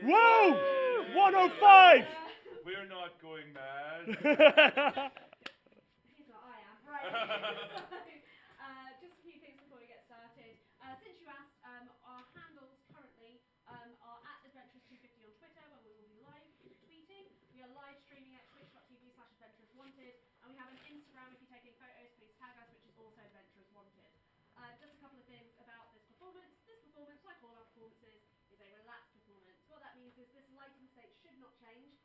Whoa! 105! We're not going mad. Here's what I am. Right. Just a few things before we get started. Since you asked, our handles currently are at Adventurous250 on Twitter, where we will be live tweeting. We are live streaming at twitch.tv/AdventurousWanted. And we have an Instagram. If you're taking photos, please tag us, which is also Adventurous Wanted. Just a couple of things about this performance. This performance, like all our performances, is a relaxed performance. What that means is this lighting state should not change.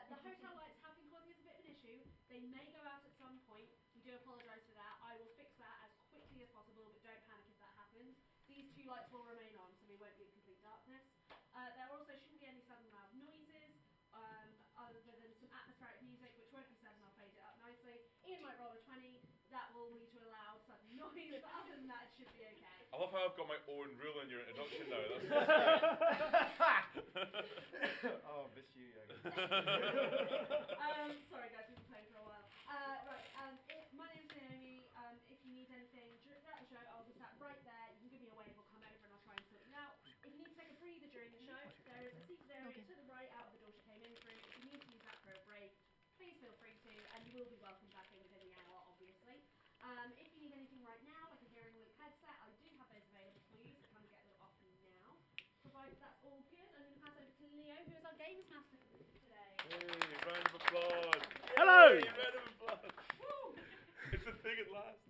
The hotel lights have been causing us a bit of an issue. They may go out at some point. We do apologise for that. I will fix that as quickly as possible, but don't panic if that happens. These two lights will remain on, so we won't be in complete darkness. There also shouldn't be any sudden loud noises, other than some atmospheric music, which won't be sudden. I'll fade it up nicely. Ian might roll a 20. That will lead to a loud sudden noise, but other than that, it should be okay. I love how I've got my own rule in your introduction now. That's Oh, miss you, Yogi. Sorry guys, we've been playing for a while. Right, my name's Naomi. If you need anything throughout the show, I'll be sat right there. You can give me a wave, I'll come over and I'll try and sort it out. If you need to take a breather during the show, there is a seated area to the right out of the door she came in through. If you need to use that for a break, please feel free to, and you will be welcome back in within the hour, obviously. If you need anything right now, like a hearing loop headset, I do have those available for you, so come and get them off now. Provided that's all good, I'm going to pass over to Leo, who is our games master today. Hey, round of applause. Hello! Hey, round of applause. Woo! It's a thing at last.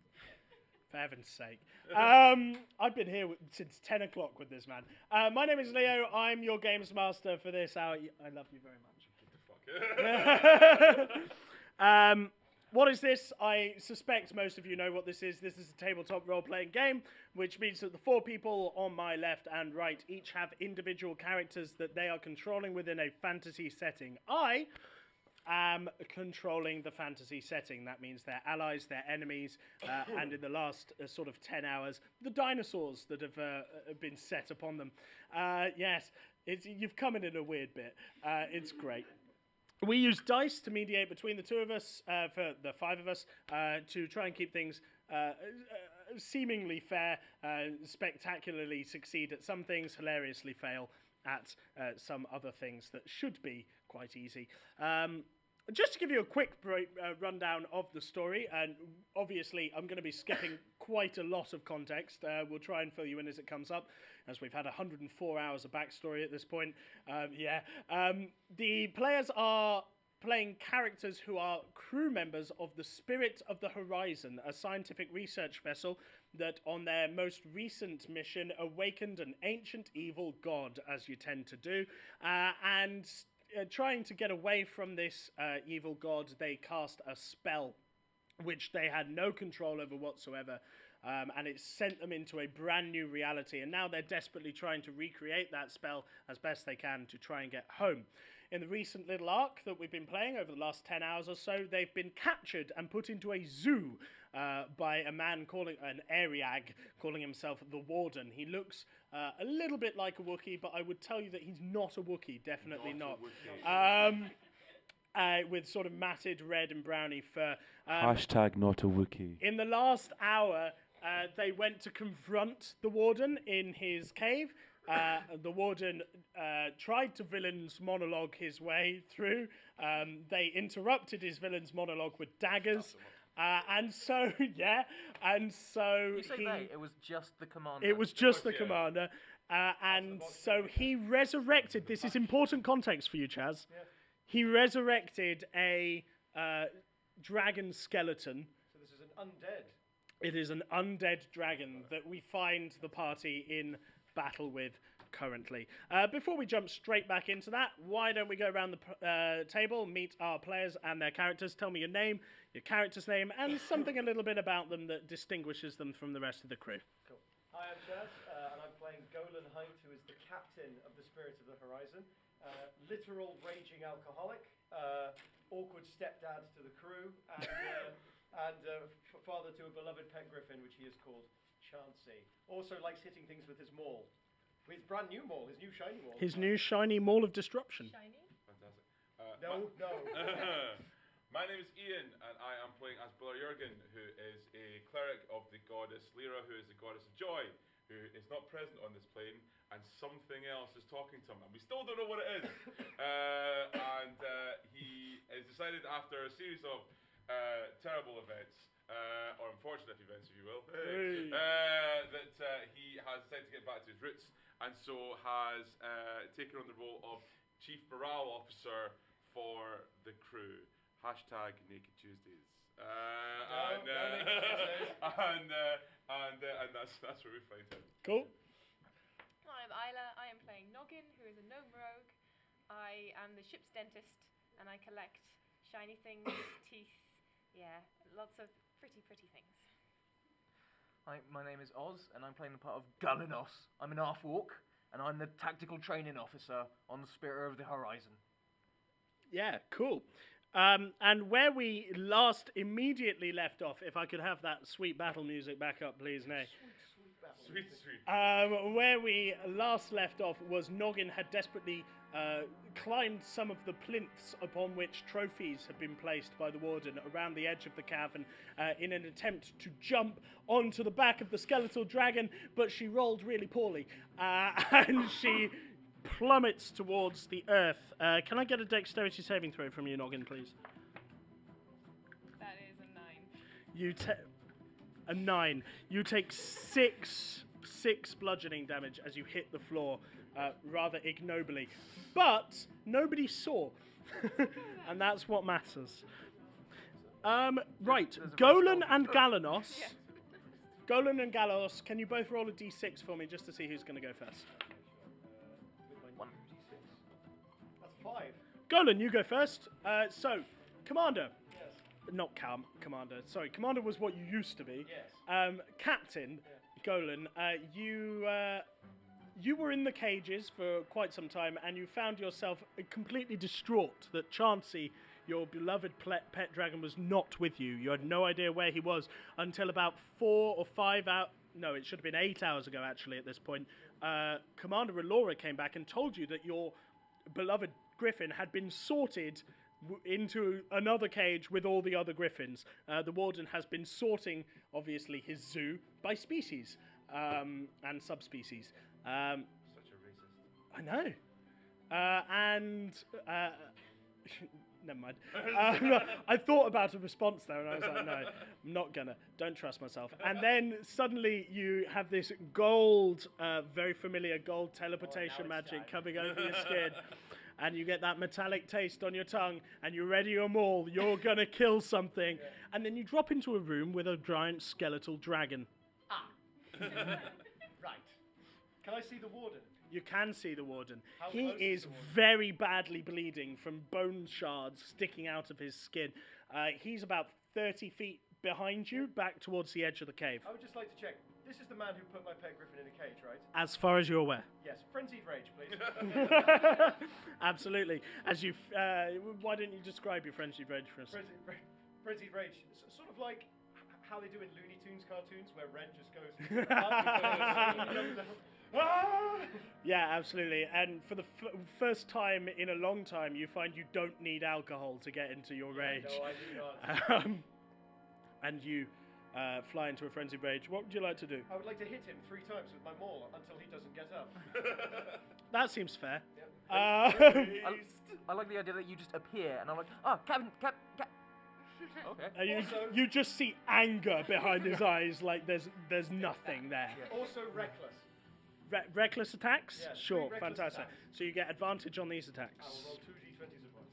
For heaven's sake. I've been here since 10 o'clock with this man. My name is Leo. I'm your games master for this hour. I love you very much. Get the fuck. What is this? I suspect most of you know what this is. This is a tabletop role-playing game, which means that the four people on my left and right each have individual characters that they are controlling within a fantasy setting. I am controlling the fantasy setting. That means their allies, their enemies, and in the last sort of 10 hours, the dinosaurs that have been set upon them. Yes, you've come in a weird bit. It's great. We use dice to mediate between the two of us, for the five of us, to try and keep things seemingly fair, spectacularly succeed at some things, hilariously fail at some other things that should be quite easy. Just to give you a quick rundown of the story, and obviously I'm going to be skipping quite a lot of context. We'll try and fill you in as it comes up, as we've had 104 hours of backstory at this point. The players are playing characters who are crew members of the Spirit of the Horizon, a scientific research vessel that on their most recent mission awakened an ancient evil god, as you tend to do, and trying to get away from this evil god, they cast a spell which they had no control over whatsoever, and it sent them into a brand new reality, and now they're desperately trying to recreate that spell as best they can to try and get home. In the recent little arc that we've been playing over the last 10 hours or so, they've been captured and put into a zoo by a man an Ariag, calling himself the Warden. He looks a little bit like a Wookiee, but I would tell you that he's not a Wookiee, definitely not. With sort of matted red and browny fur. Hashtag not a Wookiee. In the last hour, they went to confront the Warden in his cave. The Warden tried to villain's monologue his way through. They interrupted his villain's monologue with daggers. And so You say they, it was just the commander. It was just the commander. And so he resurrected, this is important context for you, Chaz. Yeah. He resurrected a dragon skeleton. So this is an undead. It is an undead dragon that we find the party in battle with currently. Before we jump straight back into that, why don't we go around the table, meet our players and their characters. Tell me your name, your character's name, and something a little bit about them that distinguishes them from the rest of the crew. Cool. Hi, I'm Chaz, and I'm playing Golan Height, who is the captain of the Spirit of the Horizon. Literal raging alcoholic, awkward stepdad to the crew, and father to a beloved pet griffin, which he has called Chansey. Also likes hitting things with his maul. His brand new maul, his new shiny maul. His new shiny maul of disruption. Shiny? Fantastic. No. My name is Ian, and I am playing as Brother Jurgen, who is a cleric of the goddess Lyra, who is the goddess of joy. who is not present on this plane, and something else is talking to him, and we still don't know what it is. And he has decided, after a series of terrible events, or unfortunate events, if you will, that he has decided to get back to his roots, and so has taken on the role of Chief Morale Officer for the crew. Hashtag Naked Tuesdays. And that's where we find him. Cool. I'm Isla. I am playing Noggin, who is a gnome rogue. I am the ship's dentist, and I collect shiny things, teeth, lots of pretty things. Hi, my name is Oz, and I'm playing the part of Galanos. I'm an half-orc, and I'm the tactical training officer on the Spirit of the Horizon. Yeah, cool. And where we last immediately left off, if I could have that sweet battle music back up, please, Nay. Sweet. Where we last left off was Noggin had desperately climbed some of the plinths upon which trophies had been placed by the Warden around the edge of the cavern in an attempt to jump onto the back of the skeletal dragon, but she rolled really poorly, and she plummets towards the earth. Can I get a dexterity saving throw from you, Noggin, please? That is a 9. You a 9. You take six bludgeoning damage as you hit the floor, rather ignobly. But nobody saw, and that's what matters. Right, Golan and Galanos. Yeah. Golan and Galanos, can you both roll a d6 for me just to see who's going to go first? That's 5. Golan, you go first. So, Commander. Yes. Not Commander. Sorry, Commander was what you used to be. Yes. Captain, Golan, you were in the cages for quite some time, and you found yourself completely distraught that Chansey, your beloved pet dragon, was not with you. You had no idea where he was until about 4 or 5 hours. No, it should have been 8 hours ago, actually, at this point. Commander Elora came back and told you that your beloved griffin had been sorted into another cage with all the other griffins. The Warden has been sorting, obviously, his zoo by species and subspecies. Such a racist. I know. Never mind. I thought about a response there, and I was like, no, I'm not gonna. Don't trust myself. And then suddenly you have this gold, very familiar gold teleportation magic coming over your skin. And you get that metallic taste on your tongue, and you ready your maul. You're gonna kill something. Yeah. And then you drop into a room with a giant skeletal dragon. Right. Can I see the Warden? You can see the Warden. How He close is the Warden? very badly bleeding from bone shards sticking out of his skin. He's about 30 feet behind you, back towards the edge of the cave. I would just like to check. This is the man who put my pet griffin in a cage, right? As far as you're aware. Yes. Frenzied rage, please. Absolutely. As you, why don't you describe your frenzied rage for us? Frenzied rage, sort of like how they do in Looney Tunes cartoons, where Ren just goes. Yeah, absolutely. And for the first time in a long time, you find you don't need alcohol to get into your rage. No, I do not. And you fly into a frenzied rage. What would you like to do? I would like to hit him 3 times with my maul until he doesn't get up. That seems fair. Yep. I like the idea that you just appear, and I'm like, Captain. Okay. You just see anger behind his eyes, like there's nothing there. Yeah. Also reckless. Reckless attacks? Yeah, sure, reckless fantastic. attacks. So you get advantage on these attacks. I will roll 2 d20s at once.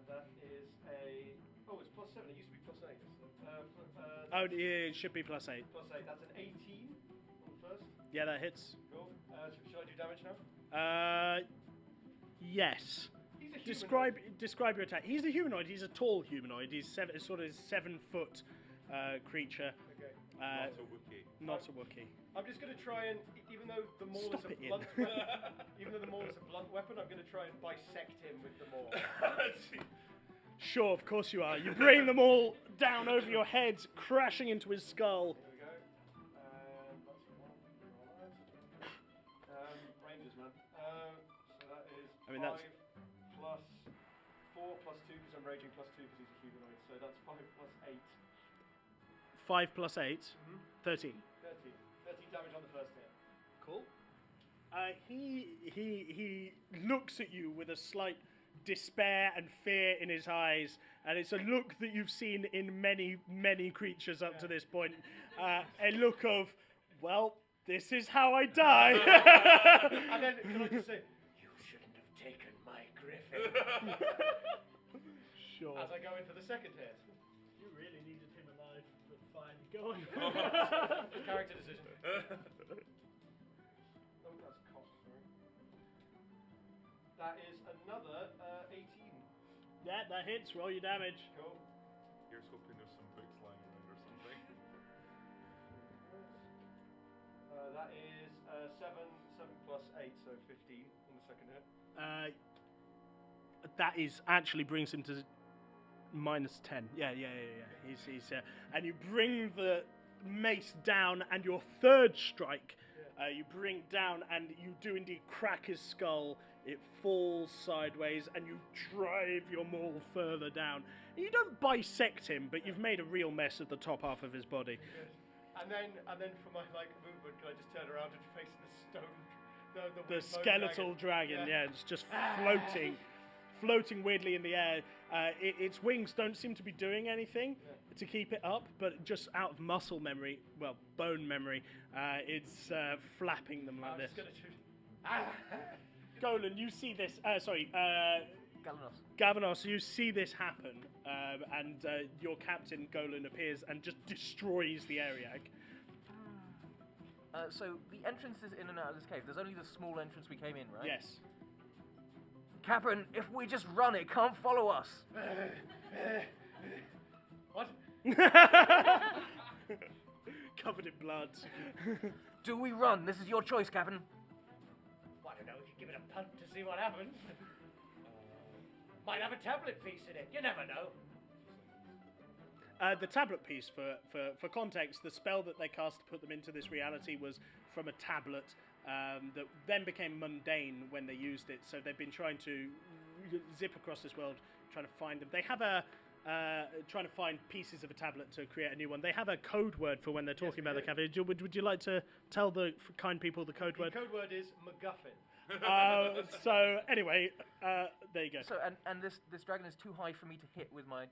That is a... Oh, it's +7. It used to be +8. It should be +8. +8. That's an 18 on the first. Yeah, that hits. Cool. Should I do damage now? Yes. He's a Describe your attack. He's a humanoid. He's a tall humanoid. He's sort of 7-foot creature. Okay. Not a Wookiee. Not a Wookiee. I'm just going to try and, even though the maul Stop is it, a Ian. blunt weapon, even though the maul is a blunt weapon, I'm going to try and bisect him with the maul. Sure, of course you are. You bring them all down over your head, crashing into his skull. Here we go. Rangers, man. So that is 5 plus 4 plus 2 because I'm raging, plus 2 because he's a humanoid. So that's 5 plus 8. 5 plus 8, 13. 13. 13 damage on the first hit. Cool. He looks at you with a slight despair and fear in his eyes, and it's a look that you've seen in many creatures up to this point. A look of, well, this is how I die. And then can I just say, you shouldn't have taken my griffin. Sure. As I go into the second hit. You really needed him alive, but fine, go on. Character decision. Oh, that's cost, sorry. That is another 18. Yeah, that hits. Roll your damage. Cool. Here's hoping there's some books lying around or something. That is 7 plus 8, so 15 on the second hit. That is actually brings him to -10. Yeah. He's and you bring the mace down, and your third strike, you bring down, and you do indeed crack his skull. It falls sideways, and you drive your maul further down. You don't bisect him, but you've made a real mess of the top half of his body. And then for my movement, can I just turn around and face the stone, the The skeletal dragon, yeah, it's just floating weirdly in the air. Its wings don't seem to be doing anything to keep it up, but just out of muscle memory, well, bone memory, it's flapping them like this. Golan, you see this. Gavanos, you see this happen, and your captain Golan appears and just destroys the area. So the entrance is in and out of this cave. There's only the small entrance we came in, right? Yes. Captain, if we just run, it can't follow us. What? Covered in blood. Do we run? This is your choice, Captain. I don't know, we could give it a punt to see what happens. Might have a tablet piece in it, you never know. The tablet piece, for context, the spell that they cast to put them into this reality was from a tablet that then became mundane when they used it. So they've been trying to zip across this world, trying to find them. They have trying to find pieces of a tablet to create a new one. They have a code word for when they're talking about the cafe. Would you like to tell the kind people the code word? The code word is MacGuffin. So anyway, there you go. So and this dragon is too high for me to hit with my.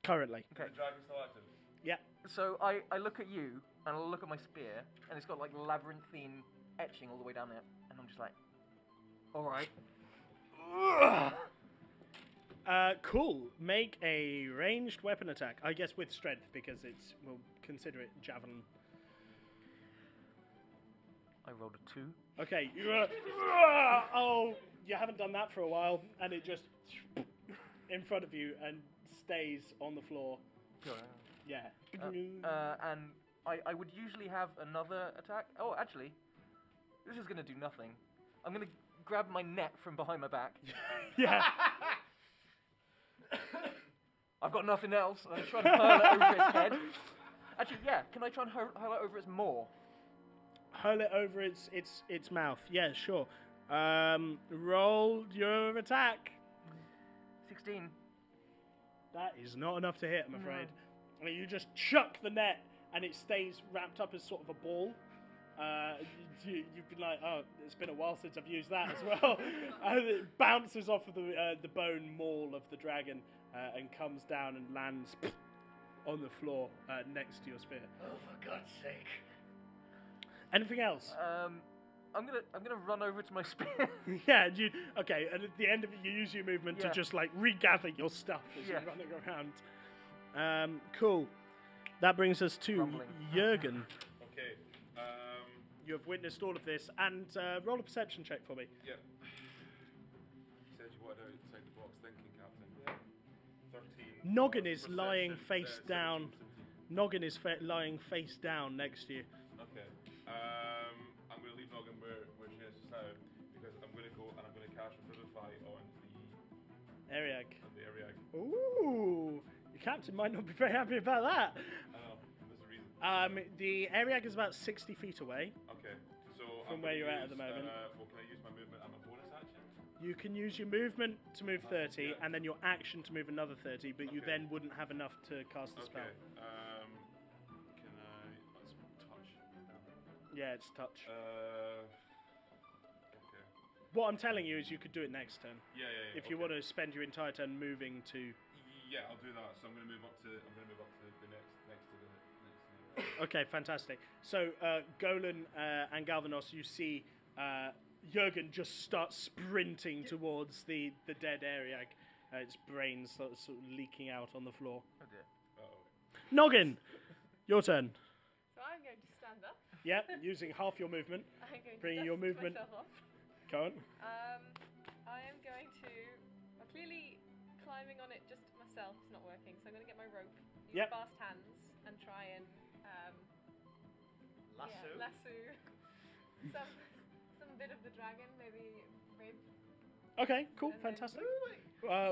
Currently. Okay. The dragon's still active. Yeah. So I look at you and I look at my spear and it's got like labyrinthine etching all the way down there, and I'm just like, all right. Cool. Make a ranged weapon attack. I guess with strength, because we'll consider it javelin. I rolled a 2. Okay. Oh, you haven't done that for a while, and it just in front of you and stays on the floor. Yeah. And I would usually have another attack. Oh, actually, this is going to do nothing. I'm going to grab my net from behind my back. Yeah. I've got nothing else. I'm trying to hurl it over its head. Actually, yeah. Can I try and hurl it over its maw? Hurl it over its mouth. Yeah, sure. Roll your attack. 16. That is not enough to hit, I'm afraid. I mean, you just chuck the net, and it stays wrapped up as sort of a ball. You've been like, oh, it's been a while since I've used that as well. And it bounces off of the bone maul of the dragon and comes down and lands on the floor next to your spear. Oh, for God's sake! Anything else? I'm gonna run over to my spear. Yeah. Okay. And at the end of it, you use your movement to just like regather your stuff as you're running around. Cool. That brings us to Jürgen. Okay. You have witnessed all of this, and roll a perception check for me. Yeah. You said you wanted outside the box thinking, Captain. Yeah. 13. Noggin is Perception, lying face 17, down. 17. Noggin is lying face down next to you. Okay. I'm going to leave Noggin where she is just now, because I'm going to go and I'm going to cast Revivify on the Ariag. Ariag. Ooh. Your captain might not be very happy about that. I know. There's a reason. The Ariag is about 60 feet away. Okay. So From where you're at the moment. Well, can I use my movement and my bonus action? You can use your movement to move 30, and then your action to move another 30, but you then wouldn't have enough to cast the spell. Can I... Let's touch. Yeah, it's touch. Okay. What I'm telling you is you could do it next turn. Yeah. If you want to spend your entire turn moving to. Yeah, I'll do that. So I'm going to move up to the next to the next. Okay, fantastic. So Golan and Galvanos, you see Jurgen just start sprinting towards the dead area. Its brains sort of leaking out on the floor. Oh dear. Noggin, your turn. So I'm going to stand up. Yep, using half your movement. I'm going Bringing to your dust movement. myself off. Go on. I am going to. Well, clearly, climbing on it just myself is not working, so I'm going to get my rope, use Yep. fast hands, and try and lasso some bit of the dragon, maybe rib. Okay, cool, And then- fantastic.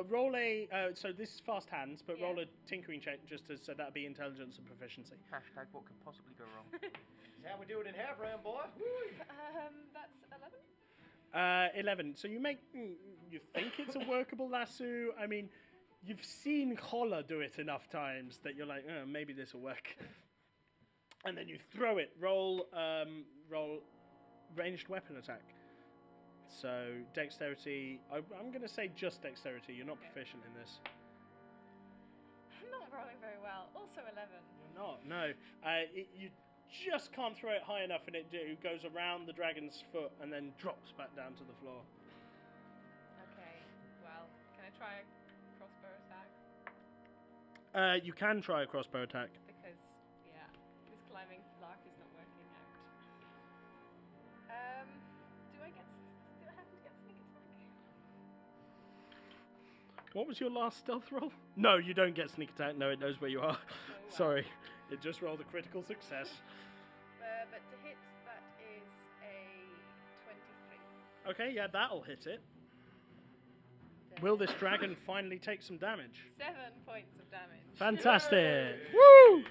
Roll a. So this is fast hands, but roll Yeah. a tinkering check so that'd be intelligence and proficiency. Hashtag what could possibly go wrong? That's how we do it in half round, boy. That's 11. 11. So you make. You think it's a workable lasso? I mean, you've seen Holla do it enough times that you're like, oh, maybe this will work. And then you throw it. Roll ranged weapon attack. So dexterity. I'm going to say just dexterity. You're not proficient in this. I'm not rolling very well. Also 11. You're not. No. You just can't throw it high enough, and it goes around the dragon's foot and then drops back down to the floor. Okay. Well, can I try a crossbow attack? You can try a crossbow attack. Because this climbing lark is not working out. Do I happen to get sneak attack? What was your last stealth roll? No, you don't get sneak attack. No, it knows where you are. Oh, well. Sorry. It just rolled a critical success. But to hit, that is a 23. Okay, yeah, that'll hit it. Will this dragon finally take some damage? 7 points of damage. Fantastic! Woo!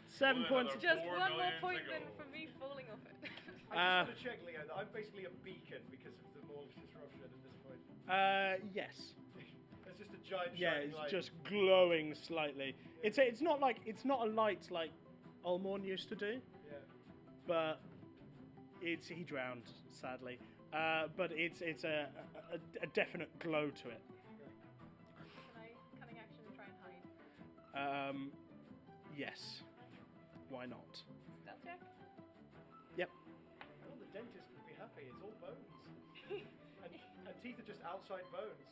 7 Well, points. another- Just 4 one more million point to than go. for me falling off it. I just want to check, Leo, that I'm basically a beacon because of the Maul's disruption at this point. Yes. It's just a giant Yeah, shining it's light. just glowing slightly. It's not a light like Ulmorn used to do, Yeah. but he drowned sadly. But it's a definite glow to it. Can I cunning action and try and hide? Yes. Why not? Stealth check? Yep. Well, the dentist would be happy. It's all bones. and teeth are just outside bones.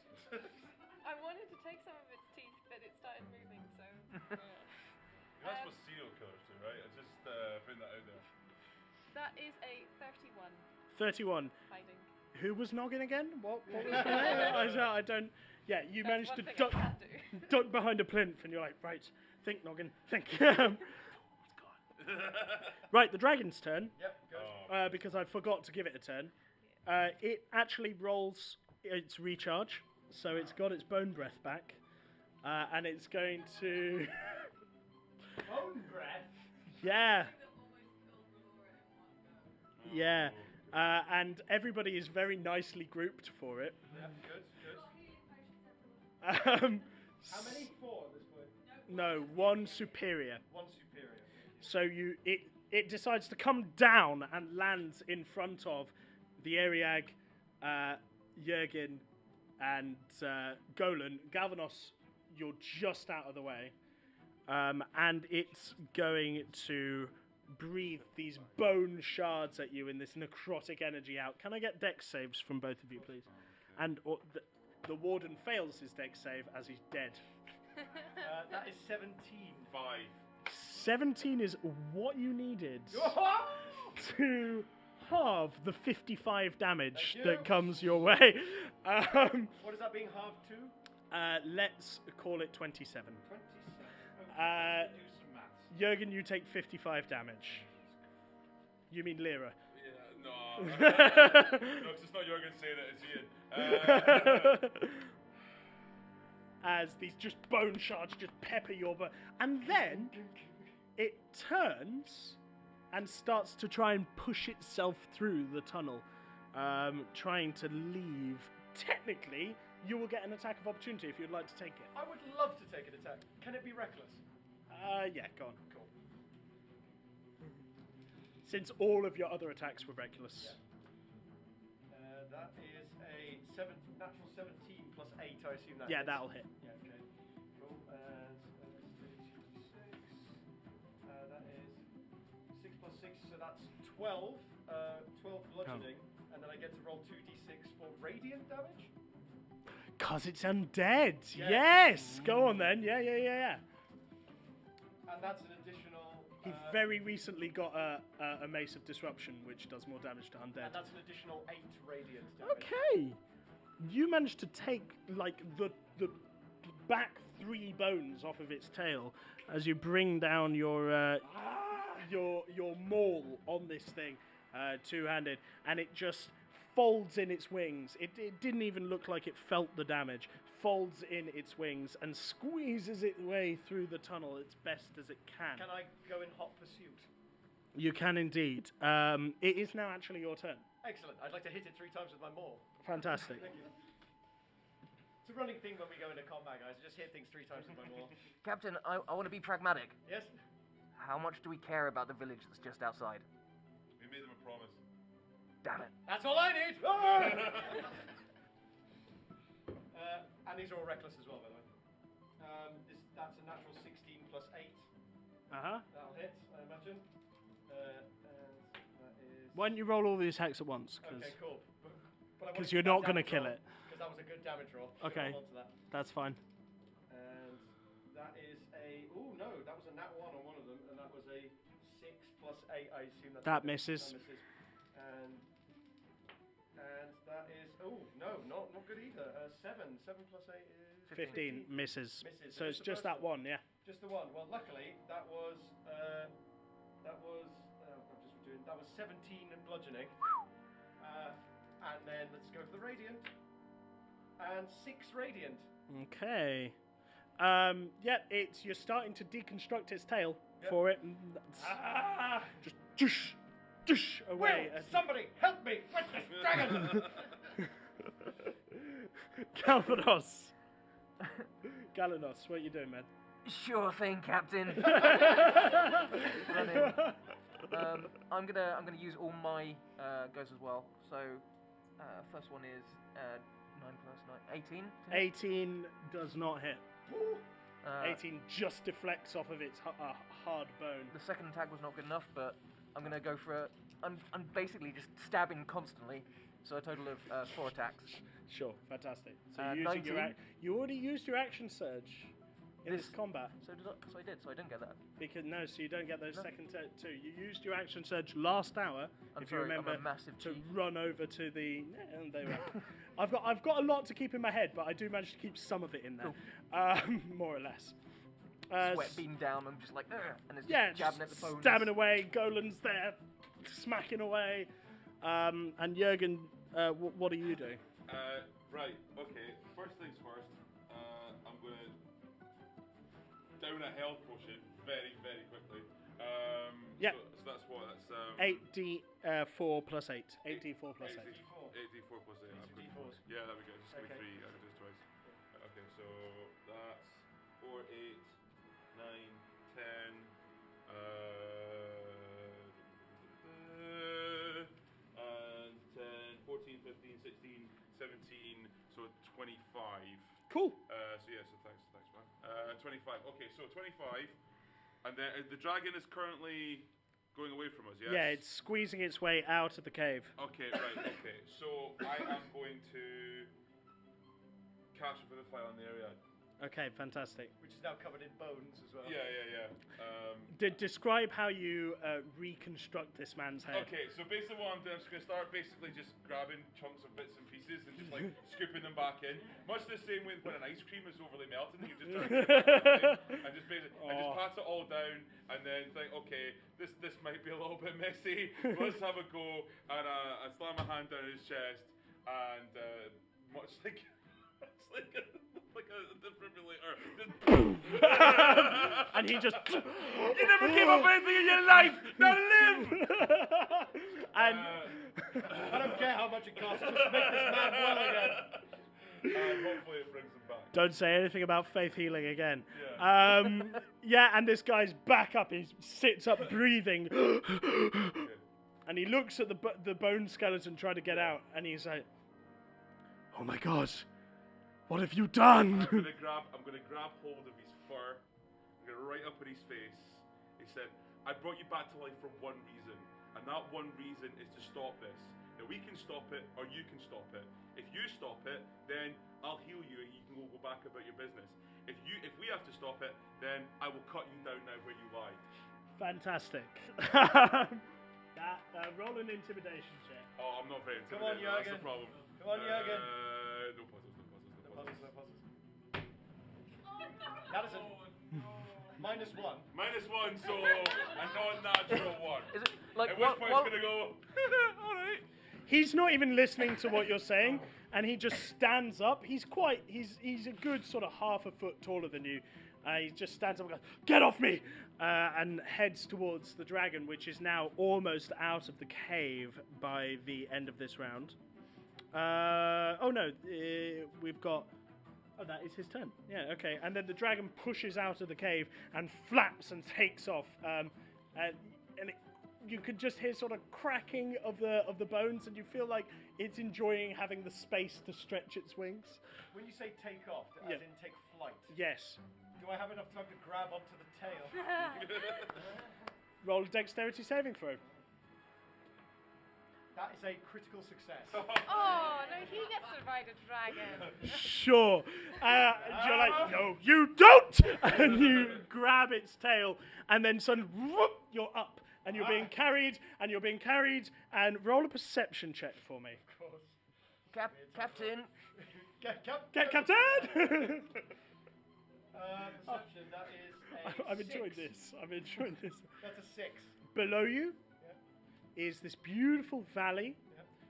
I wanted to take some of its teeth, but it started moving, so. That's what serial killers do, right? I just putting that out there. That is a 31 31. hiding. Who was Noggin again? What was the name? I don't. Yeah, you That's managed one to thing I duck, can't do. duck behind a plinth, and you're like, right, think, Noggin, think. Right, the dragon's turn. Yep, good. Oh. Because I forgot to give it a turn. It actually rolls its recharge, so it's got its bone breath back, and it's going to. Bone breath? Yeah. Yeah. And everybody is very nicely grouped for it. Yep, good, good. Um, How many? 4 at this point. No, one superior. One superior. So it decides to come down and lands in front of the Ariag, Jurgen, and Golan. Galvanos, you're just out of the way. And it's going to breathe these bone shards at you in this necrotic energy out. Can I get dex saves from both of you, please? And the Warden fails his dex save as he's dead. That is 17. 5. 17 is what you needed to halve the 55 damage Thank you. that comes your way. What is that being halved to? Let's call it 27. 27. Uh, Okay, do some maths. Jurgen, you take 55 damage. You mean Lyra? Yeah, no. No, 'cause it's not Jurgen saying it, it's Ian. As these just bone shards just pepper your butt. And then it turns and starts to try and push itself through the tunnel, trying to leave. Technically, you will get an attack of opportunity if you'd like to take it. I would love to take an attack. Can it be reckless? Yeah, go on. Cool. since all of your other attacks were reckless. That is a natural 17 plus 8, I assume that Yeah, hits. that'll hit. Yeah, okay. Cool. And let's do 2d6. That is 6 plus 6, so that's 12. 12 bludgeoning, and then I get to roll 2d6 for radiant damage. Cause it's undead. Yeah. Yes. Go on then. Yeah. And that's an additional. He very recently got a Mace of Disruption, which does more damage to undead. And that's an additional 8 radiant damage. Okay. You managed to take like the back 3 bones off of its tail as you bring down your maul on this thing, two-handed, and it just folds in its wings. It didn't even look like it felt the damage. Folds in its wings and squeezes its way through the tunnel as best as it can. Can I go in hot pursuit? You can indeed. It is now actually your turn. Excellent. I'd like to hit it 3 times with my maul. Fantastic. Thank you. It's a running thing when we go into combat, guys. Just hit things 3 times with my maul. Captain, I want to be pragmatic. Yes? How much do we care about the village that's just outside? We made them a promise. Damn it. That's all I need! And these are all reckless as well, by the way. That's a natural 16 plus 8. Uh-huh. That'll hit, I imagine. And that is... Why don't you roll all these attacks at once? Okay, cool. Because you're not going to kill it. Because that was a good damage roll. Okay. Hold on to that. That's fine. And that is a... Oh, no, that was a nat 1 on one of them, and that was a 6 plus 8, I assume that's... That misses. That misses. And that is... Oh, no, not good either. 7. 7 plus 8 is... 15 misses. Misses. So it's just that one, yeah. Just the one. Well, luckily, that was... I'm just doing... That was 17 bludgeoning. And then let's go for the radiant. And 6 radiant. Okay. You're starting to deconstruct its tail for it. And just dush away. Will somebody help me with this dragon? Galanos, what are you doing, man? Sure thing, Captain. I'm gonna use all my goes as well. So first one is 9 plus 9, 18. 18 does not hit. 18 just deflects off of its hard bone. The second attack was not good enough, but I'm gonna go for I'm basically just stabbing constantly. So a total of 4 attacks. Sure, fantastic. So you already used your action surge in this combat. So I did. So I didn't get that. So you don't get those second two. You used your action surge last hour, if you remember, I'm a massive to cheat. run over to the. And they were. I've got a lot to keep in my head, but I do manage to keep some of it in there, more or less. Sweat beating down. I'm just like, and it's just jabbing at the bones. Stabbing away. Golan's there, smacking away. And Jurgen, what are you doing? Right, okay. First things first, I'm going to down a health potion very, very quickly. Yep. So that's what? That's 8d4 plus 8. 8d4 plus 8. 8d4 plus 8. D4s. Yeah, there we go. Just give Okay. me 3. I can do this twice. Okay, so that's 4, 8, 9, 10. And 10, 14, 15, 16, 17, so 25. Cool. So thanks man. 25. Okay, so 25. And then the dragon is currently going away from us, yes? Yeah, it's squeezing its way out of the cave. Okay, right, okay. So I am going to cast a fly on the area. Okay, fantastic. Which is now covered in bones as well. Yeah. Describe how you reconstruct this man's head. Okay, so basically what I'm doing, I'm just going to start just grabbing chunks of bits and pieces and just like scooping them back in. Much the same way when an ice cream is overly melted, you just try to get it back in, and just basically, I just pat it all down and then think, okay, this might be a little bit messy, but let's have a go. And I slam my hand down his chest and much like a defibrillator. And he just. You never gave up anything in your life! Now live! And I don't care how much it costs, just make this man well again. And hopefully it brings him back. don't say anything about faith healing again. Yeah. Yeah, and this guy's back up. He sits up breathing. and he looks at the bone skeleton trying to get out, and he's like, "Oh my God, what have you done?" I'm gonna grab hold of his fur. I'm gonna right up in his face. He said, "I brought you back to life for one reason, and that one reason is to stop this. Now we can stop it, or you can stop it. If you stop it, then I'll heal you, and you can go back about your business. If we have to stop it, then I will cut you down now where you lie." Fantastic. Roll an intimidation check. Oh, I'm not very Come on, intimidated. That's Jurgen. the problem. Come on, Jurgen. No puzzles. That is a -1. -1, so a non-natural one. Is it like At which point it's gonna go. All right. He's not even listening to what you're saying, and he just stands up. He's a good sort of half a foot taller than you. He just stands up and goes, "Get off me!" And heads towards the dragon, which is now almost out of the cave by the end of this round. We've got... Oh, that is his turn. Yeah, okay. And then the dragon pushes out of the cave and flaps and takes off. You could just hear sort of cracking of the bones, and you feel like it's enjoying having the space to stretch its wings. When you say take off, as Yeah. in take flight, Yes. do I have enough time to grab onto the tail? Roll a dexterity saving throw. That is a critical success. Oh, no, he gets to ride a dragon. Sure. You're like, "No, you don't!" And you grab its tail, and then suddenly, whoop, you're up. And you're being carried, and roll a perception check for me. Of course. Captain. Get Captain! Perception, that is a I'm enjoying 6. this. That's a 6. Below you is this beautiful valley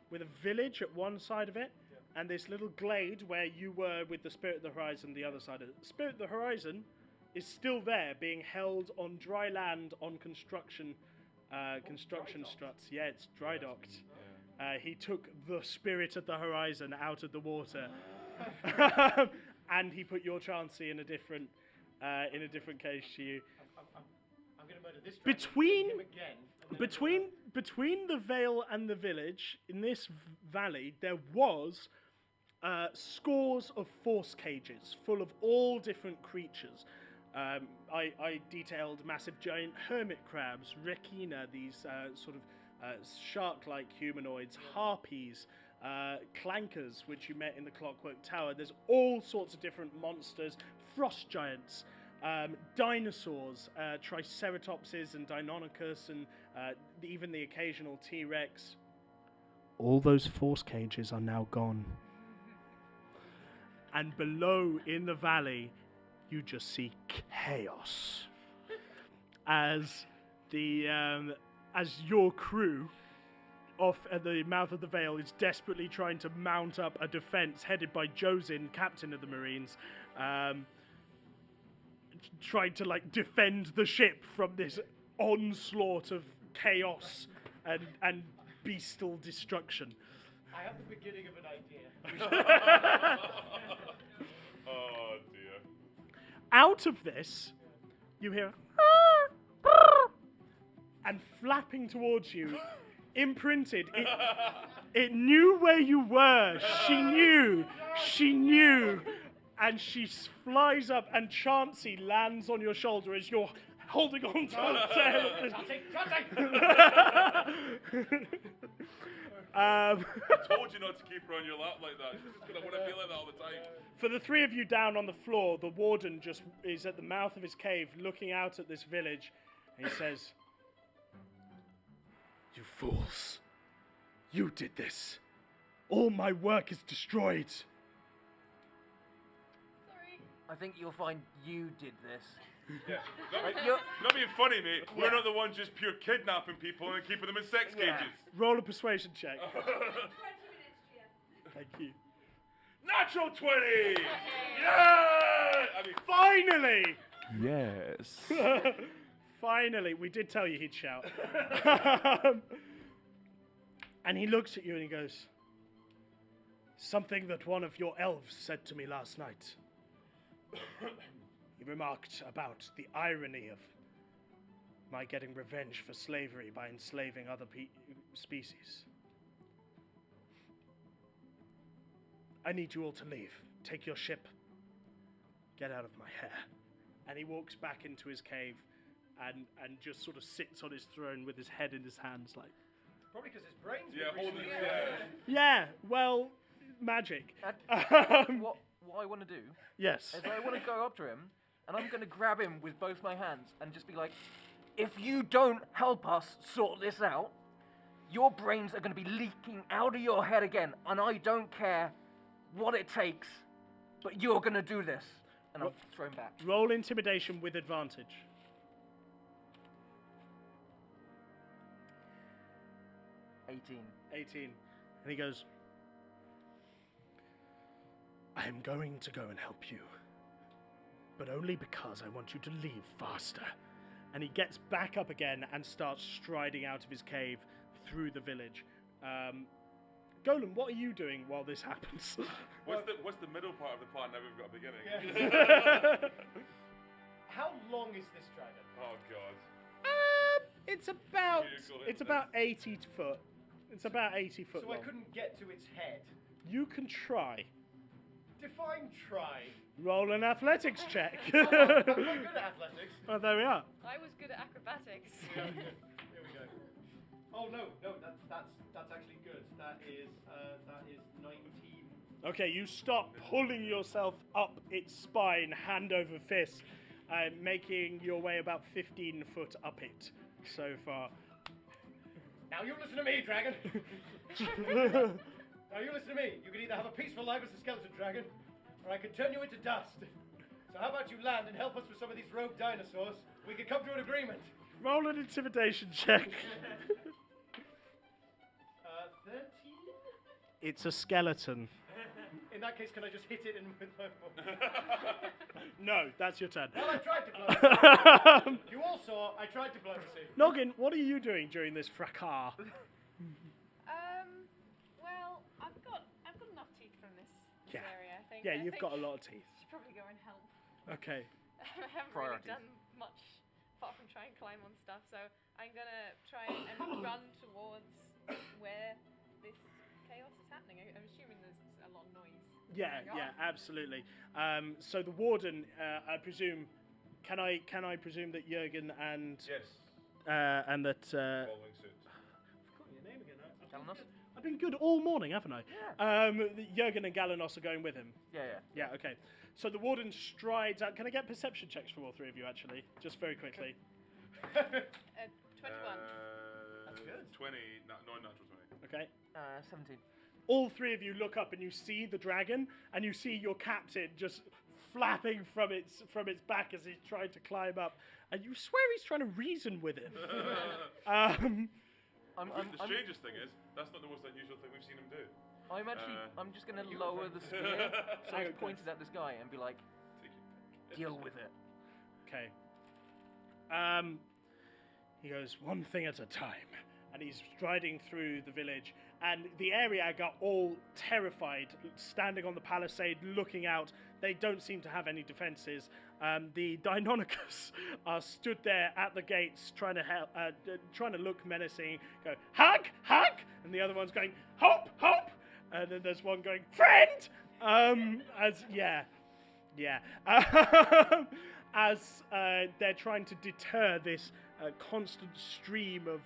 with a village at one side of it, and this little glade where you were with the Spirit of the Horizon the other side of it. Spirit of the Horizon is still there, being held on dry land on construction struts. Yeah, it's dry docked. He took the Spirit of the Horizon out of the water, and he put your Chansey in a different case to you. I'm going to murder this dragon. Between him again, and then between the vale and the village, in this valley, there was scores of force cages full of all different creatures. I detailed massive giant hermit crabs, rekina, these sort of shark-like humanoids, harpies, clankers, which you met in the Clockwork Tower. There's all sorts of different monsters, frost giants, dinosaurs, triceratopses and deinonychus, and even the occasional T-Rex. All those force cages are now gone. And below in the valley, you just see chaos as your crew off at the mouth of the Vale is desperately trying to mount up a defense headed by Josin, captain of the Marines, trying to defend the ship from this onslaught of chaos and bestial destruction. I have the beginning of an idea. Oh dear. Out of this, you hear and flapping towards you, imprinted. It knew where you were. She knew, and she flies up, and Chansey lands on your shoulder as you're holding on to the tail of this. I told you not to keep her on your lap like that. She's just gonna want to be like that all the time. For the three of you down on the floor, the Warden just is at the mouth of his cave looking out at this village, and he says, "You fools, you did this. All my work is destroyed." Sorry. I think you'll find you did this. Yeah. You're- Not being funny, mate. We're not the ones just pure kidnapping people and keeping them in sex Yeah. cages. Roll a persuasion check. 20 minutes, GM. Thank you. Natural 20! Yeah! I mean, Finally! Yes. Finally, we did tell you he'd shout. And he looks at you and he goes, "Something that one of your elves said to me last night. He remarked about the irony of Am I getting revenge for slavery by enslaving other species? I need you all to leave. Take your ship. Get out of my hair. And he walks back into his cave and just sort of sits on his throne with his head in his hands like... Probably because his brain's Yeah, been holding recently Yeah, well, magic. What I want to do Yes. is I want to go up to him, and I'm going to grab him with both my hands and just be like, if you don't help us sort this out, your brains are going to be leaking out of your head again, and I don't care what it takes, but you're going to do this. And I'll throw him back. Roll intimidation with advantage. 18. And he goes, I am going to go and help you, but only because I want you to leave faster. And he gets back up again and starts striding out of his cave through the village. Golan, what are you doing while this happens? What's the middle part of the plan now we've got a beginning? Yeah. How long is this dragon? Oh god. It's about 80 foot. It's about 80 foot So long. I couldn't get to its head. You can try. Define try. Roll an athletics check. I'm quite good at athletics. Oh, there we are. I was good at acrobatics. Here we go. Oh no, that's actually good. That is 19. Okay, you start pulling yourself up its spine, hand over fist, making your way about 15 foot up it so far. Now you listen to me, dragon. Now you listen to me. You can either have a peaceful life as a skeleton dragon, or I can turn you into dust. So how about you land and help us with some of these rogue dinosaurs? We can come to an agreement. Roll an intimidation check. 13? It's a skeleton. In that case, can I just hit it in with my No, that's your turn. Well, I tried to blow. You all saw, I tried to blow the sea. Noggin, what are you doing during this fracas? Well, I've got enough teeth from this Yeah. area, I think. Yeah, I you've think got a lot of teeth. I should probably go and help. Okay. I haven't Priorities. really done much apart from try and climb on stuff, so I'm gonna try and run towards where this chaos is happening. I'm assuming there's a lot of noise. Yeah, going on. yeah, absolutely. So the warden, I presume, can I presume that Jürgen and Yes. and that Following suit. I've forgotten your name again. Galanos? I've been good all morning, haven't I? Jürgen and Galanos are going with him. Yeah. Yeah, okay. So the warden strides out. Can I get perception checks from all three of you, actually? Just very quickly. 21. That's good. 20, non-natural 20. Okay. 17. All three of you look up and you see the dragon, and you see your captain just flapping from its back as he's trying to climb up, and you swear he's trying to reason with him. The strangest thing is, that's not the most unusual thing we've seen him do. I'm just going to lower the spear so it's pointed at this guy and be like, deal with it. Okay. He goes, one thing at a time. And he's striding through the village. And the area got all terrified, standing on the palisade, looking out. They don't seem to have any defenses. The Deinonychus are stood there at the gates, trying to help, trying to look menacing. Go, hug, hug! And the other one's going, hope, hope! And then there's one going, friend! As they're trying to deter this constant stream of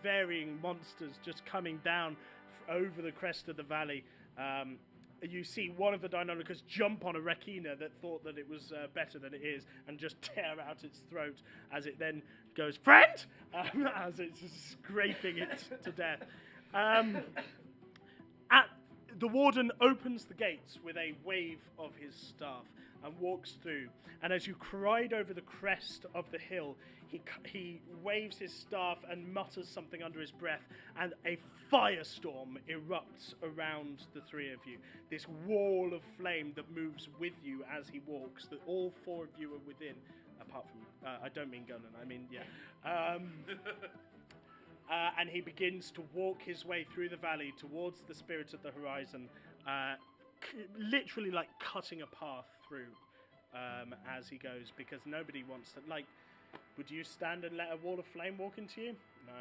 varying monsters just coming down over the crest of the valley. You see one of the Deinonychus jump on a Rekina that thought that it was better than it is and just tear out its throat as it then goes, friend! As it's scraping it to death. The warden opens the gates with a wave of his staff and walks through. And as you ride over the crest of the hill, he waves his staff and mutters something under his breath, and a firestorm erupts around the three of you. This wall of flame that moves with you as he walks, that all four of you are within, apart from, I don't mean Gunnan, I mean, yeah. And he begins to walk his way through the valley towards the Spirit of the Horizon, literally like cutting a path through as he goes, because nobody wants to, like, Would you stand and let a wall of flame walk into you? No.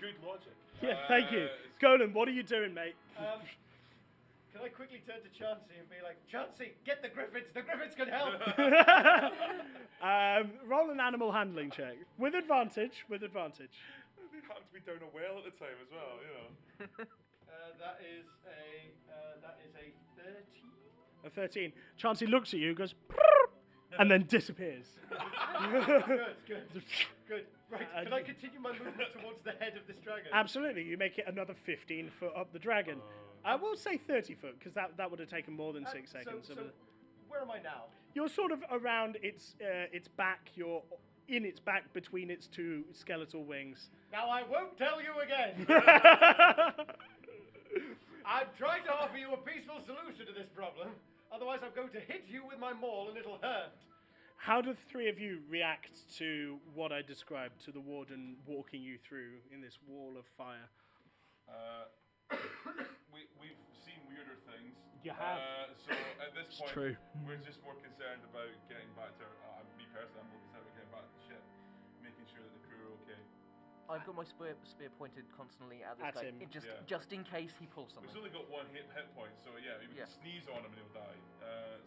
Good logic. Yeah, thank you. Golem, what are you doing, mate? Can I quickly turn to Chansey and be like, Chansey, get the griffins can help! Roll an animal handling check. With advantage, They happened to be down a well at the time as well, you know. That is a 13. A 13. Chansey looks at you, goes, and then disappears. Good. Right, can I continue my movement towards the head of this dragon? Absolutely, you make it another 15 foot up the dragon. I will say 30 foot, because that would have taken more than 6 seconds. So where am I now? You're sort of around its back, you're in its back between its two skeletal wings. Now I won't tell you again! I'm trying to offer you a peaceful solution to this problem. Otherwise I'm going to hit you with my maul and it'll hurt. How do the three of you react to what I described, to the warden walking you through in this wall of fire? We've seen weirder things. You have. So at this point, true. we're just more concerned about getting back to me personally, I'm more concerned about getting back to the ship, making sure that the crew are okay. I've got my spear pointed constantly at this At guy, him. just in case he pulls something. We've only got one hit point, so yeah, we can sneeze on him and he'll die.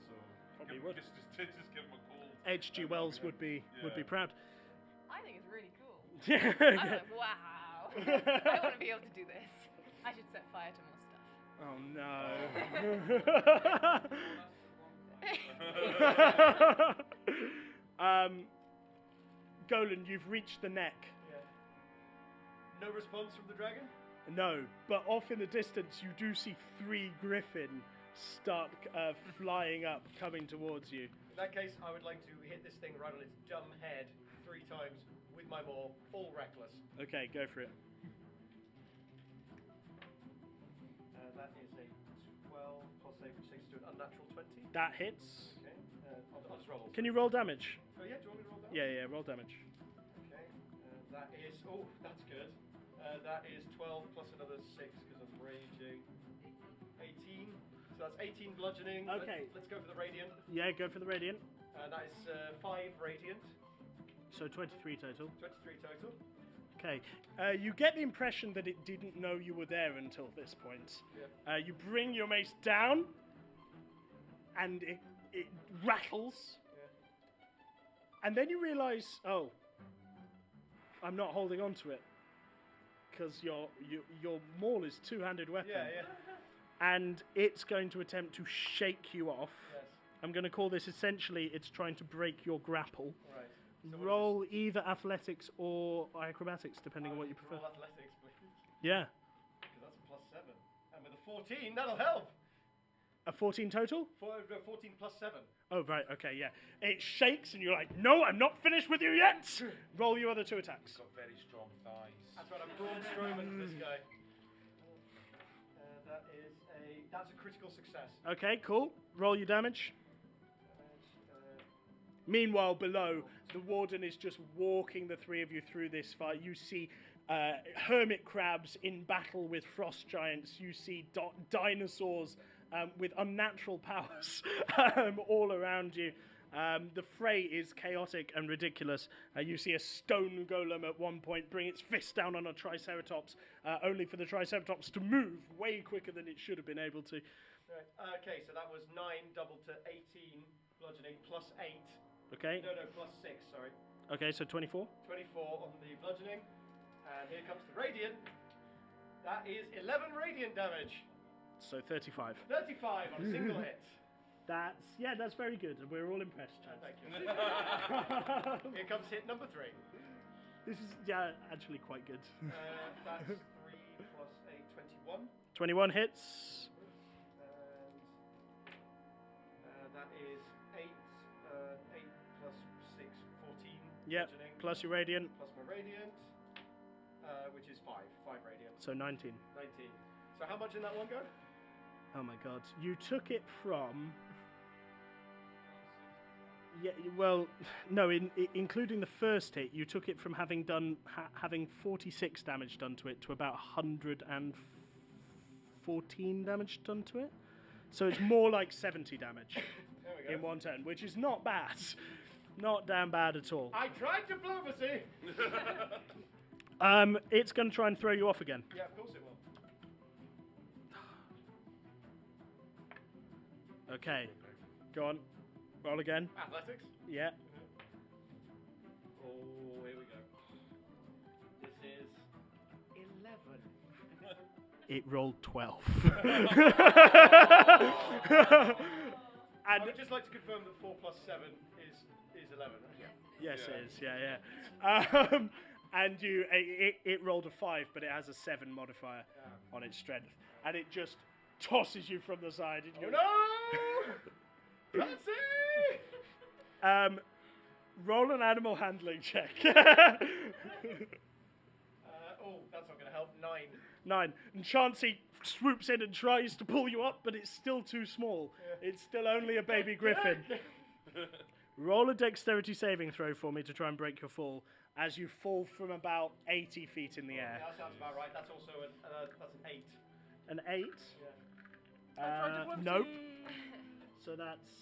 So Probably would. Just give him a cold. H.G. Wells would be proud. I think it's really cool. Yeah. I'm like, wow. I want to be able to do this. I should set fire to more stuff. Oh no. Golan, you've reached the neck. No response from the dragon? No, but off in the distance you do see 3 griffin start flying up, coming towards you. In that case, I would like to hit this thing right on its dumb head 3 times with my maul, all reckless. Okay, go for it. That is a 12 plus 8, which takes to an unnatural 20. That hits. Okay, I'll just roll. Can you roll damage? Oh yeah, do you want me to roll that? Yeah, roll damage. Okay, that is, that's good. That is 12 plus another 6 because I'm raging. 18. So that's 18 bludgeoning. Okay. Let's go for the radiant. Yeah, go for the radiant. That is 5 radiant. So 23 total. 23 total. Okay, you get the impression that it didn't know you were there until this point. Yeah. You bring your mace down, and it rattles, and then you realise, oh, I'm not holding on to it, because your maul is two-handed weapon. Yeah. And it's going to attempt to shake you off. Yes. I'm going to call this essentially, it's trying to break your grapple. Right. So Roll either athletics or acrobatics, depending on what you prefer. Roll athletics, please. Yeah. Because that's a plus 7. And with a 14, that'll help. A 14 total? 14 plus 7. Oh, right, okay, yeah. It shakes and you're like, no, I'm not finished with you yet! Roll your other 2 attacks. Got very strong thighs. That's right, I'm Braun Strowman, this guy. That's a critical success. Okay, cool. Roll your damage. Meanwhile, below, the warden is just walking the 3 of you through this fight. You see hermit crabs in battle with frost giants. You see dinosaurs with unnatural powers all around you. The fray is chaotic and ridiculous. You see a stone golem at one point bring its fist down on a triceratops, only for the triceratops to move way quicker than it should have been able to. Right. Okay, so that was 9 doubled to 18 bludgeoning plus 8. Okay. No, plus 6, sorry. Okay, so 24. 24 on the bludgeoning. And here comes the radiant. That is 11 radiant damage. So 35. 35 on a single hit. That's very good. We're all impressed, Chad. Thank you. Here comes hit number 3. This is, actually quite good. That's 3 plus 8, 21. 21 hits. And that is 8 plus 6, 14. Yep, bludgeoning, plus your radiant. plus my radiant, which is 5 radiant. So 19. 19. So how much in that one go? Oh my god. You took it from... Yeah, well, no, including the first hit, you took it from having done having 46 damage done to it to about 114 damage done to it. So it's more like 70 damage There we go. in one turn, which is not bad. Not damn bad at all. I tried diplomacy. It's going to try and throw you off again. Yeah, of course it will. Okay. Go on. Roll again. Athletics. Yeah. Oh, here we go. This is 11. It rolled 12. I would just like to confirm that 4 plus 7 is 11. Yes, it is. Yeah. And it rolled a 5, but it has a 7 modifier on its strength, and it just tosses you from the side. And you go, No! Fancy! Roll an animal handling check. Oh, that's not going to help. 9. 9. And Chauncey swoops in and tries to pull you up, but it's still too small. Yeah. It's still only a baby griffin. Roll a dexterity saving throw for me to try and break your fall as you fall from about 80 feet in the air. Yeah, that sounds about right. That's also that's an 8. An 8? Yeah. Nope. So that's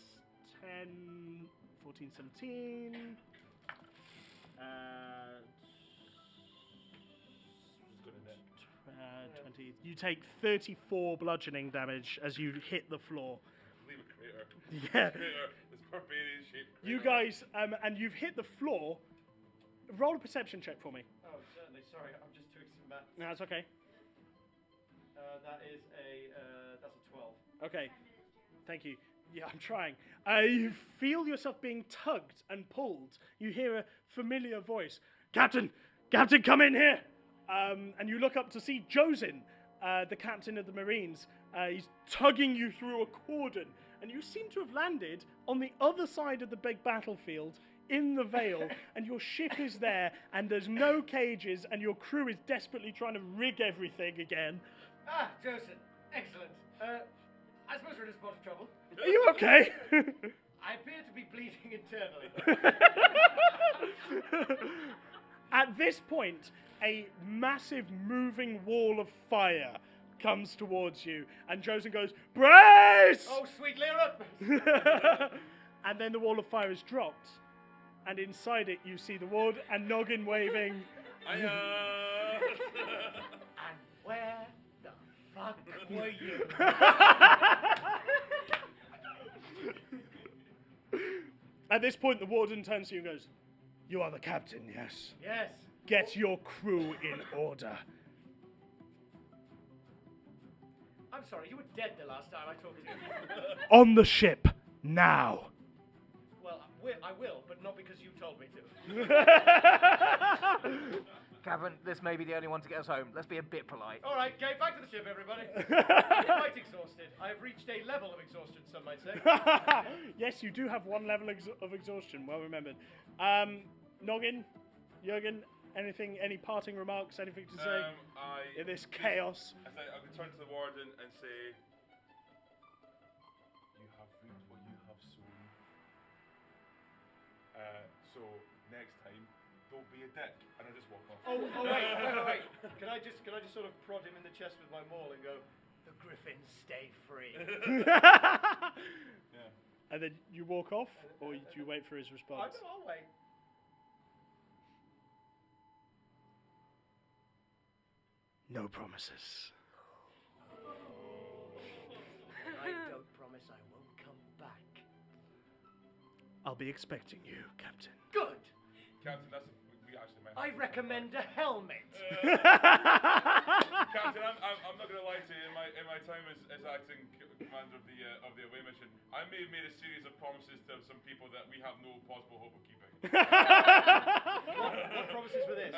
10, 14, 17. 20. You take 34 bludgeoning damage as you hit the floor. Leave a crater. Yeah. This barbarian shaped crater. You guys, and you've hit the floor. Roll a perception check for me. Oh, certainly. Sorry, I'm just doing some math. No, that's okay. That is that's a 12. Okay. Thank you. Yeah, I'm trying. You feel yourself being tugged and pulled. You hear a familiar voice. Captain, come in here. And you look up to see Josin, the captain of the Marines. He's tugging you through a cordon. And you seem to have landed on the other side of the big battlefield in the Vale. And your ship is there, and there's no cages, and your crew is desperately trying to rig everything again. Ah, Joseph. Excellent. I suppose we're in a spot of trouble. Are you okay? I appear to be bleeding internally. At this point, a massive moving wall of fire comes towards you, and Josin goes, "Brace!" Oh, sweet Lyra! And then the wall of fire is dropped, and inside it you see the ward and Noggin waving. And where the fuck were you? At this point, the warden turns to you and goes, "You are the captain, yes? Yes. Get your crew in order." I'm sorry, you were dead the last time I talked to you. On the ship, now. Well, I will, but not because you told me to. Captain, this may be the only one to get us home. Let's be a bit polite. All right, get back to the ship, everybody. I'm quite exhausted. I have reached a level of exhaustion, some might say. Yes, you do have one level of exhaustion. Well remembered. Noggin, Jurgen, any parting remarks? Anything to say in this chaos? I could turn to the warden and say, "You have reaped what you have sown. So next time, don't be a dick." And I just walk off. Oh, wait. Can I just sort of prod him in the chest with my maul and go, "The griffins stay free." Yeah. And then you walk off, or do you wait for his response? I'll wait. No promises. I don't promise I won't come back. I'll be expecting you, Captain. Good. Captain, we actually might. I recommend a helmet. Captain, I'm not gonna lie to you. In my time as acting commander of the away mission, I may have made a series of promises to some people that we have no possible hope of keeping. What promises were this?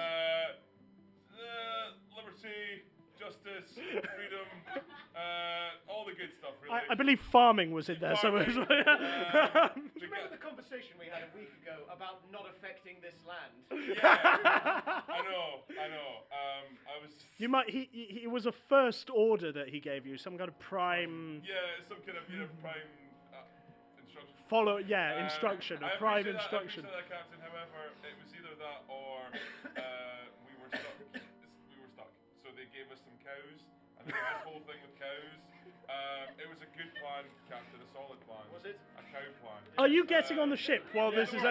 Liberty, justice, freedom, all the good stuff, really. I believe farming was in there somewhere. Farming. Do you remember the conversation we had a week ago about not affecting this land? Yeah, I know. I was. You might. He was a first order that he gave you, some kind of prime. Yeah, some kind of prime instruction. Follow. Yeah, instruction. A prime instruction. I appreciate that, Captain. However, it was either that or we were stuck. So they gave us some cows, and there was this whole thing with cows. It was a good plan, Captain. A solid plan. Was it? A cow plan. Are you getting on the ship while this is?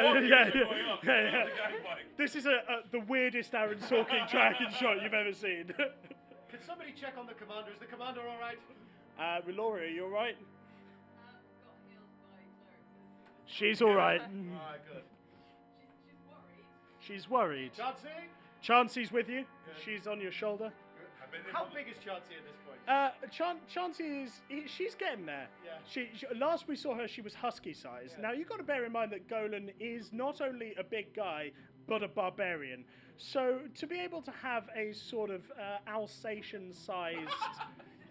This is the weirdest Aaron Sorkin tracking shot you've ever seen. Can somebody check on the commander? Is the commander all right? Relori, are you all right? Got healed by clerics. She's all right. All right, good. She's worried. She's worried. Chansey? Chansey's with you. Good. She's on your shoulder. How big is Chansey at this point? Chansey she's getting there. Yeah. She last we saw her, she was husky sized. Yeah. Now you've got to bear in mind that Golan is not only a big guy but a barbarian. So to be able to have a sort of Alsatian sized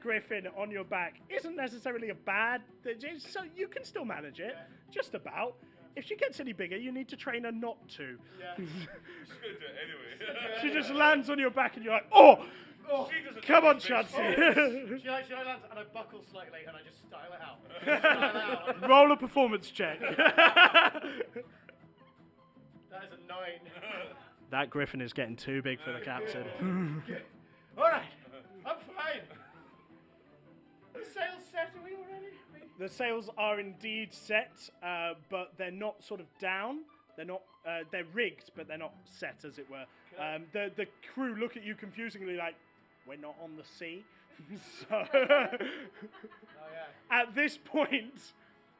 griffin on your back isn't necessarily a bad. So you can still manage it, just about. If she gets any bigger, you need to train her not to. Yeah. She's gonna do it anyway. She just lands on your back and you're like, oh! She doesn't Come know on, big Chansey. She lands and I buckle slightly and I just style it out. Style it out. Roll a performance check. That is a 9. That griffin is getting too big for the captain. All right, I'm fine. The sails set, are we already? The sails are indeed set, but they're not sort of down. They're not. They're rigged, but they're not set, as it were. The crew look at you confusingly, like, "We're not on the sea." So, Oh yeah. at this point,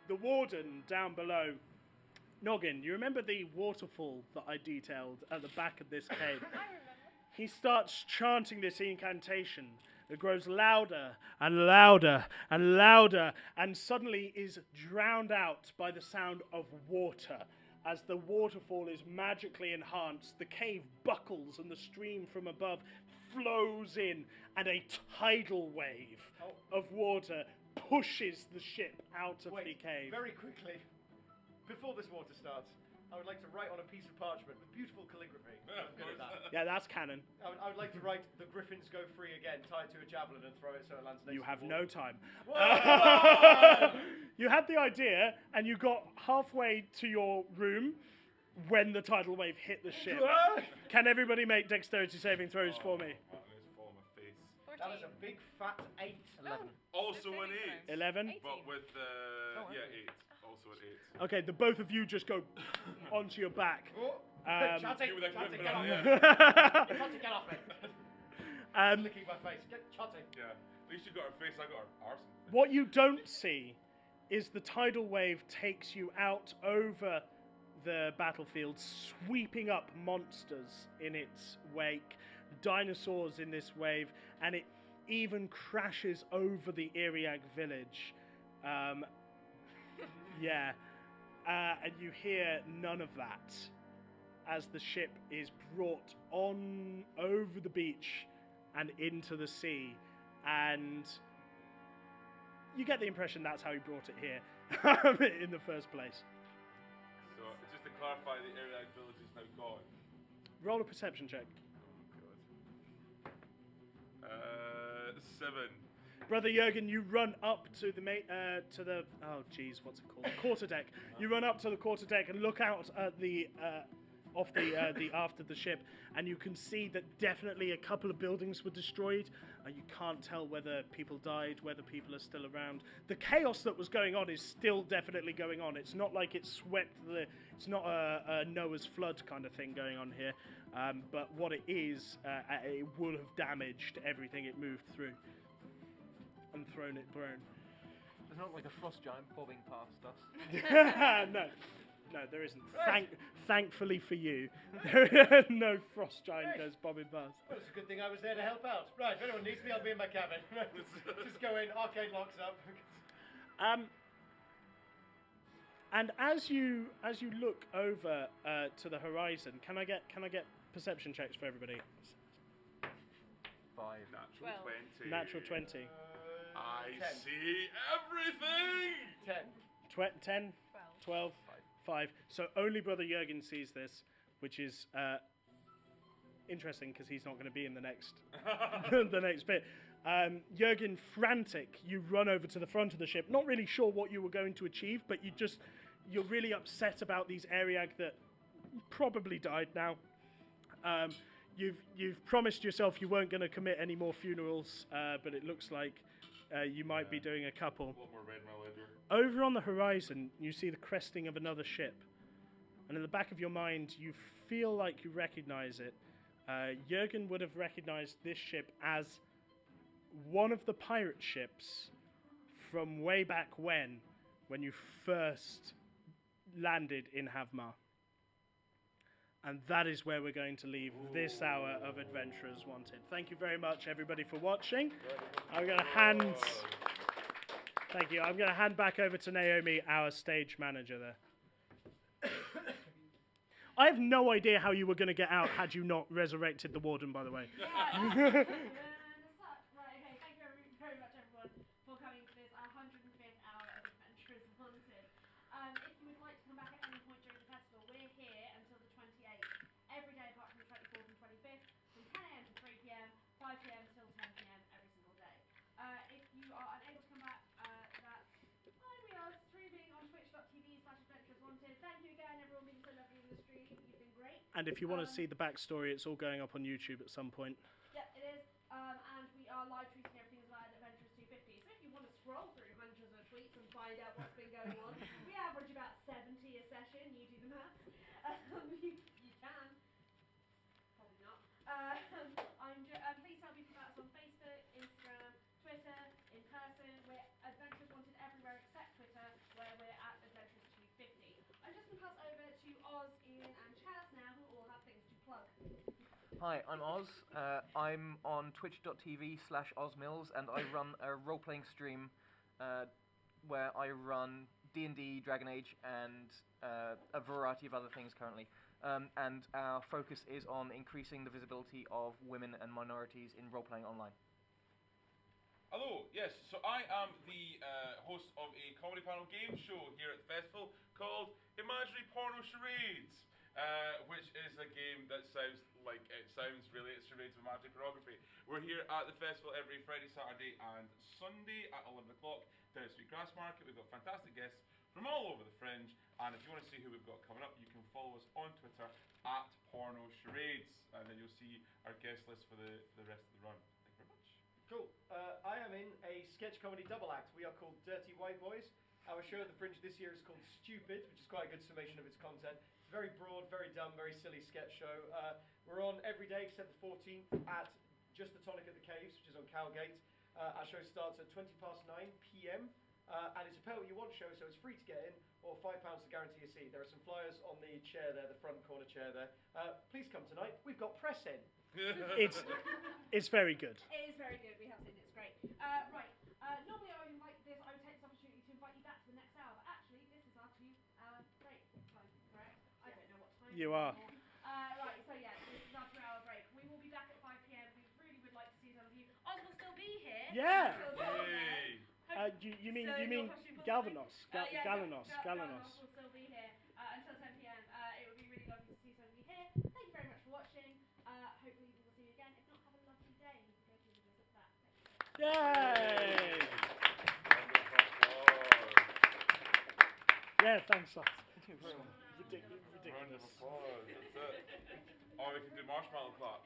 the warden down below, Noggin, you remember the waterfall that I detailed at the back of this cave? I remember. He starts chanting this incantation that grows louder and louder and louder, and suddenly is drowned out by the sound of water. As the waterfall is magically enhanced, the cave buckles and the stream from above flows in, and a tidal wave of water pushes the ship out of the cave. Very quickly, before this water starts, I would like to write on a piece of parchment with beautiful calligraphy. I'm good at that. Yeah, that's canon. I would like to write, "The griffins go free again," tied to a javelin and throw it so it lands next You to have the no wall. time. Whoa! You had the idea, and you got halfway to your room when the tidal wave hit the ship. Can everybody make dexterity saving throws for me? Oh, it's fall on my face. 14. That is a big fat 8. 11. Also It's an saving 8. throws. 11. 18. But with yeah, 8. Also an 8. Okay, the both of you just go onto your back. Oh, Chansey, You with that Chansey, griffin get on, off yeah. me. Chansey, get off me. Licking my face. Get Chansey. Yeah. At least you got her face, I got her arse. What you don't see is the tidal wave takes you out over the battlefield, sweeping up monsters in its wake, dinosaurs in this wave, and it even crashes over the Iriag village. Yeah. And you hear none of that as the ship is brought on over the beach and into the sea, and you get the impression that's how he brought it here in the first place. So, just to clarify, the area village is now gone. Roll a perception check. 7. Brother Jurgen, you run up to the oh geez, what's it called? The quarterdeck. You run up to the quarterdeck and look out at the off the aft of the ship, and you can see that definitely a couple of buildings were destroyed. You can't tell whether people died, whether people are still around. The chaos that was going on is still definitely going on. It's not like it swept it's not a Noah's flood kind of thing going on here. But what it is, it would have damaged everything it moved through and thrown. There's not like a frost giant bobbing past us. No, there isn't. Thankfully for you, there no frost giant goes bobbing past. Well, it's a good thing I was there to help out. Right, if anyone needs me, I'll be in my cabin. Just go in, arcade locks up. And as you look over to the horizon, can I get perception checks for everybody? 5. Natural 20. Natural 20. I 10. see everything! 10. 10, 12, 5. So only Brother Jurgen sees this, which is interesting because he's not going to be in the next the next bit. Jurgen, frantic, you run over to the front of the ship, not really sure what you were going to achieve, but you're really upset about these Ariag that probably died now. You've promised yourself you weren't going to commit any more funerals, but it looks like You might be doing a couple. A little more red in my ledger. Over on the horizon, you see the cresting of another ship. And in the back of your mind, you feel like you recognize it. Jurgen would have recognized this ship as one of the pirate ships from way back when you first landed in Havmar. And that is where we're going to leave this hour of Adventurers Wanted. Thank you very much, everybody, for watching. I'm going to hand... Thank you. I'm going to hand back over to Naomi, our stage manager there. I have no idea how you were going to get out had you not resurrected the Warden, by the way. Right, okay, thank you very much, everyone, for coming to this 105th hour of Adventurers Wanted. If you would like to come back at any point during the festival, we're here until the 28th, every day apart from the 24th and 25th, from 10 a.m. to 3 p.m., 5 p.m. till 10 p.m. every single day. If you are unable to come back, we are streaming on twitch.tv/adventureswanted. Thank you again, everyone being so lovely in the stream. You've been great. And if you want to see the backstory, it's all going up on YouTube at some point. Yeah, it is. And we are live tweeting everything as well at Adventures 250. So if you want to scroll through hundreds of tweets and find out what's been going on, we average about 70 a session. You do the maths. You can. Probably not. Please tell people about us on Facebook, Instagram, Twitter, in person. We're Adventures Wanted everywhere except Twitter, where we're at Adventures 250. I'm just going to pass over to Oz, Ian, and Chaz now, who all have things to plug. Hi, I'm Oz. I'm on twitch.tv/ozmills, and I run a role-playing stream where I run D&D, Dragon Age, and a variety of other things currently. And our focus is on increasing the visibility of women and minorities in role-playing online. Hello, yes, so I am the host of a comedy panel game show here at the festival called Imaginary Porno Charades, which is a game that sounds like it sounds really. It's charades of imaginary pornography. We're here at the festival every Friday, Saturday and Sunday at 11 o'clock down at Sweet Grass Market. We've got fantastic guests from all over the Fringe, and if you want to see who we've got coming up, you can follow us on Twitter at Porno Charades, and then you'll see our guest list for the rest of the run. Thank you very much. Cool. I am in a sketch comedy double act. We are called Dirty White Boys. Our show at the Fringe this year is called Stupid, which is quite a good summation of its content. It's very broad, very dumb, very silly sketch show. We're on every day except the 14th at Just the Tonic at the Caves, which is on Cowgate. Our show starts at 9 p.m. And it's a pay what you want show, so it's free to get in, or £5 to guarantee a seat. There are some flyers on the chair there, the front corner chair there. Please come tonight. We've got press in. It's very good. It is very good. We have seen it. It's great. Right. Normally I would invite this. I would take this opportunity to invite you back to the next hour, but actually this is our 2-hour break time. Correct? I don't know what time. You are. Right. So yeah, this is our 2-hour break. We will be back at 5 p.m. We really would like to see some of you. Oz will still be here. Yeah. Yay! You mean Galvanos. Galanos. Galvanos will still be here until 10 p.m. It would be really lovely to see some of you here. Thank you very much for watching. Hopefully we will see you again. If not, have a lovely day. You can go to the visit back. Yay! Yeah, thanks, Oz. Ridiculous. Round of applause. That's it. Or we can do marshmallow clap.